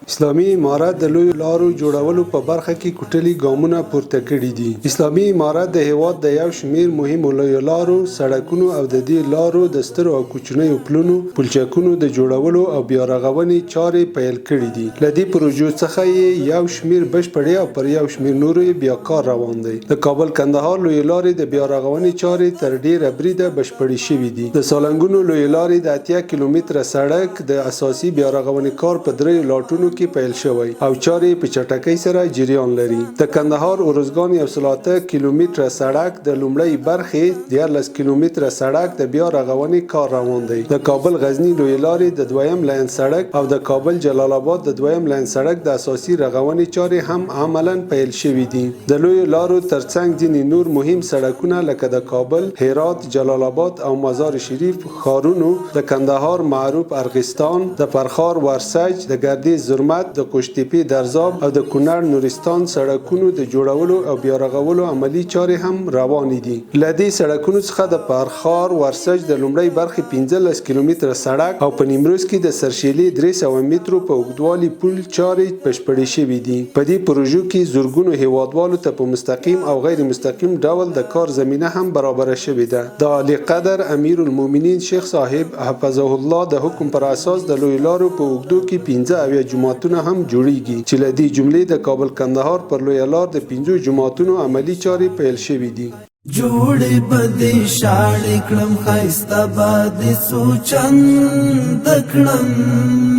اسلامي امارت د لویو لارو جوړولو په برخه کې کوټلي ګامونه پورته کړي دي. اسلامي امارت د هیواد د یو شمیر مهمو لویو لارو، سړکونو او د دې لارو د سترو او کوچنیو پلونو، پلچکونو د جوړولو او بیا رغونې چارې پیل کړي دي. له دې پروژو څخه یې یو شمیر بشپړې او پر یو شمیر نورو بیا کار روان دی. د کابل کندهار لویې لارې د بیا رغونې چارې تر ډیره بریده بشپړې شوې دي. د سالنګونو لویې لارې د 80 کیلومتره سړک د اساسي بیا رغونې کار په 3 لاټونو کې پیل شوی او چارې په چټکۍ سره جریان لري. د کندهار اورزګان 130 کیلومتره سړک د لومړۍ برخې 14 کیلومتره سړک د بیا رغونې کار روان دی. د کابل غزنی لویې لارې د دویم لاین سړک او د کابل جلال آباد د دویم لاین سړک د اساسي رغونې چارې هم عملاً پیل شوې دي. د لویو لارو ترڅنګ ځینې نور مهم سړکونه لکه د کابل، هرات، جلال آباد او مزار شریف ښارونو، د کندهار معروف ارغستان، د فرخار ورسج، د ګردیز زرمت، د قوشتېپې درزاب او د کونړ نورستان سړکونو د جوړولو او بیا رغولو عملی چارې هم روانې دي. له دې سړکونو څخه د فرخار ورسج د لومړۍ برخې 15 کیلومتره سړک او په نیمروز کې د سرشیلې 300 مترو په اوږدوالي پل چارې بشپړې شوې دي. په دې پروژو کې زرګونو هیوادوالو ته په مستقیم او غیر مستقیم ډول د کار زمینه هم برابره شوې ده. د اعلی قدر امیر المؤمنین شیخ صاحب حفظه الله د حکم پر اساس د لوی لارو په اوږدو کې 15 جوماتونه هم جوړیږي چې له دې جملې د کابل کندهار پر لویه لار د 5 جوماتونو عملی چارې پیل شوې دي. جوړې بدې شاړې کړم ښایسته به دې څو چند کړم